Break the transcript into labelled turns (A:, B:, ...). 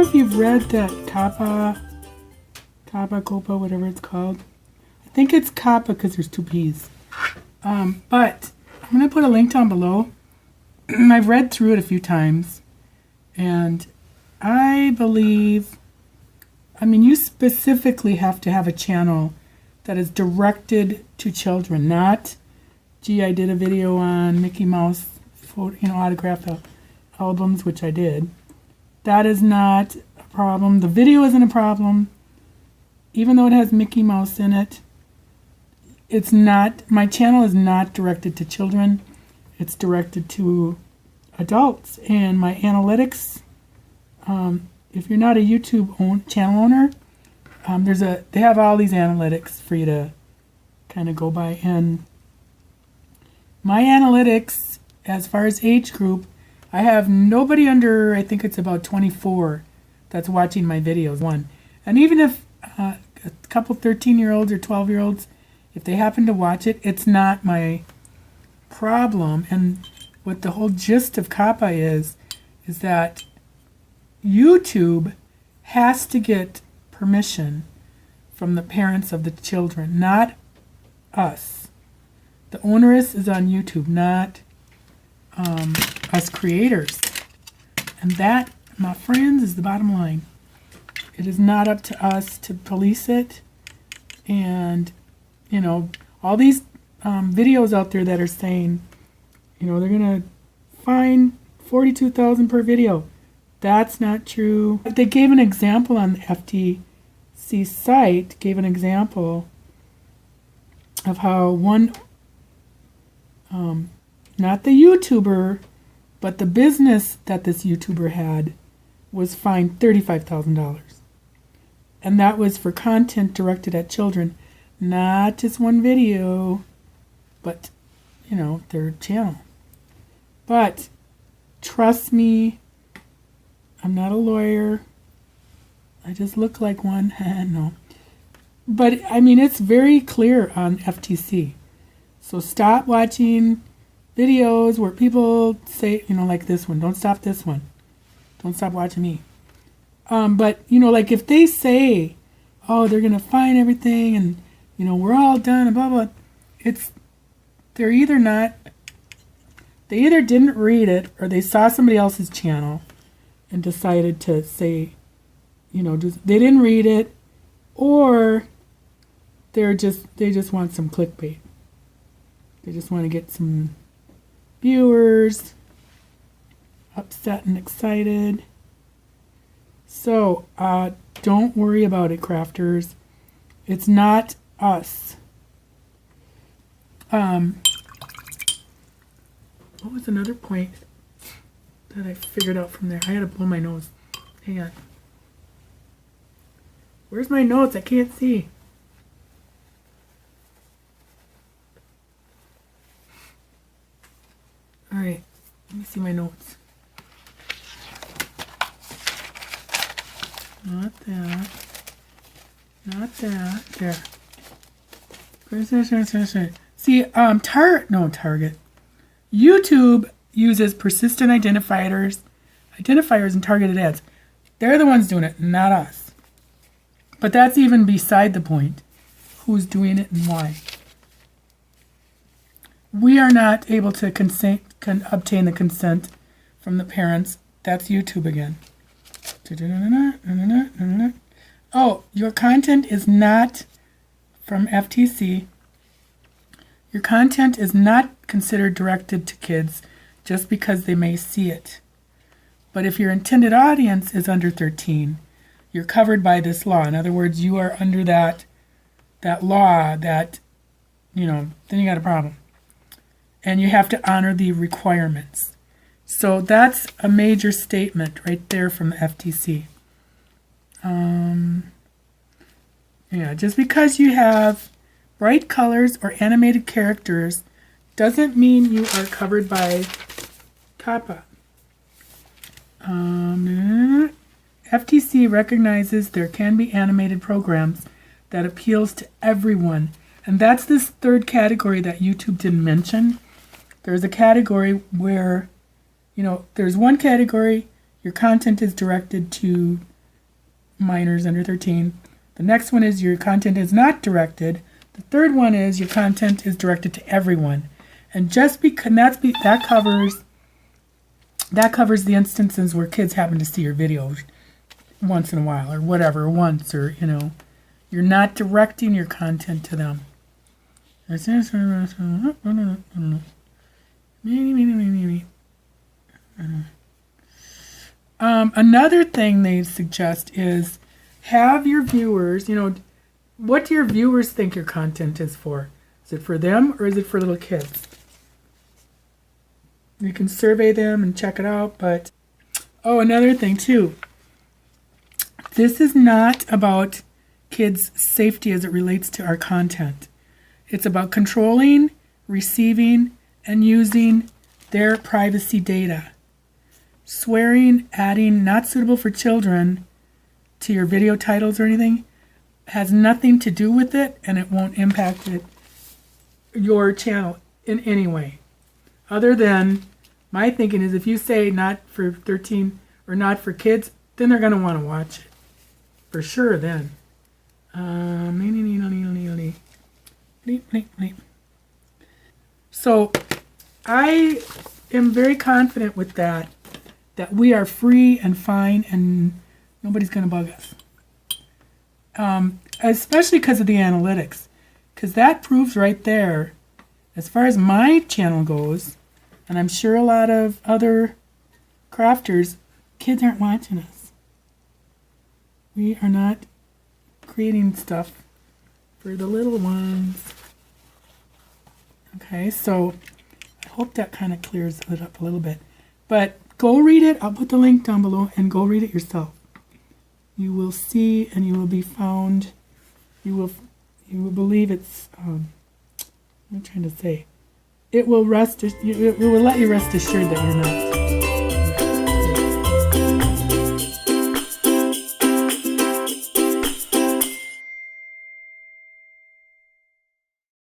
A: if you've read that COPPA, whatever it's called. I think it's COPPA because there's two P's. But I'm going to put a link down below. I've read through it a few times. And I believe, you specifically have to have a channel that is directed to children, not, gee, I did a video on Mickey Mouse autograph albums, which I did. That is not a problem. The video isn't a problem. Even though it has Mickey Mouse in it, it's not, my channel is not directed to children. It's directed to adults. And my analytics, if you're not a YouTube channel owner, they have all these analytics for you to kind of go by. And my analytics, as far as age group, I have nobody under, I think it's about 24 that's watching my videos. One. And even if a couple 13-year-olds or 12-year-olds, if they happen to watch it, it's not my problem. And what the whole gist of COPPA is that YouTube has to get permission from the parents of the children, not us. The onerous is on YouTube, not us creators. And that, my friends, is the bottom line. It is not up to us to police it. And, all these videos out there that are saying, they're going to fine $42,000 per video. That's not true. They gave an example on the FTC site, gave an example of how one, not the YouTuber, but the business that this YouTuber had was fined $35,000. And that was for content directed at children. Not just one video, but, their channel. But, trust me, I'm not a lawyer. I just look like one. No. But, it's very clear on FTC. So stop watching videos where people say, like this one. Don't stop this one. Don't stop watching me. But, like if they say, oh, they're going to fine everything and, we're all done and blah, blah. They either didn't read it or they saw somebody else's channel and decided to say, they didn't read it, or they just want some clickbait. They just want to get some viewers upset and excited. So, don't worry about it, crafters. It's not us. What was another point that I figured out from there? I had to blow my nose. Hang on. Where's my notes? I can't see. Alright, let me see my notes. Not that. Not that. There. See, Target. YouTube uses persistent identifiers and targeted ads. They're the ones doing it, not us. But that's even beside the point. Who's doing it and why? We are not able to obtain the consent from the parents. That's YouTube again. Oh, your content is not from FTC. Your content is not considered directed to kids just because they may see it. But if your intended audience is under 13, you're covered by this law. In other words, you are under that law that, then you got a problem. And you have to honor the requirements. So that's a major statement right there from the FTC. Just because you have bright colors or animated characters doesn't mean you are covered by COPPA. FTC recognizes there can be animated programs that appeals to everyone. And that's this third category that YouTube didn't mention. There's a category where, there's one category, your content is directed to minors under 13. The next one is your content is not directed. The third one is your content is directed to everyone. And just because that covers the instances where kids happen to see your video once in a while or whatever, once, or you're not directing your content to them. Another thing they suggest is have your viewers, what do your viewers think your content is for? Is it for them or is it for little kids? You can survey them and check it out, but another thing too. This is not about kids' safety as it relates to our content. It's about controlling, receiving, and using their privacy data. Swearing, adding not suitable for children to your video titles or anything has nothing to do with it, and it won't impact your channel in any way. Other than my thinking is if you say not for 13 or not for kids, then they're going to want to watch it. For sure then. So I am very confident with that we are free and fine and nobody's going to bug us. Especially because of the analytics. Because that proves right there, as far as my channel goes, and I'm sure a lot of other crafters, kids aren't watching us. We are not creating stuff for the little ones. Okay, so I hope that kind of clears it up a little bit. But go read it. I'll put the link down below and go read it yourself. You will see and you will be found. You will believe it's, what am I trying to say? It will let you rest assured that you're not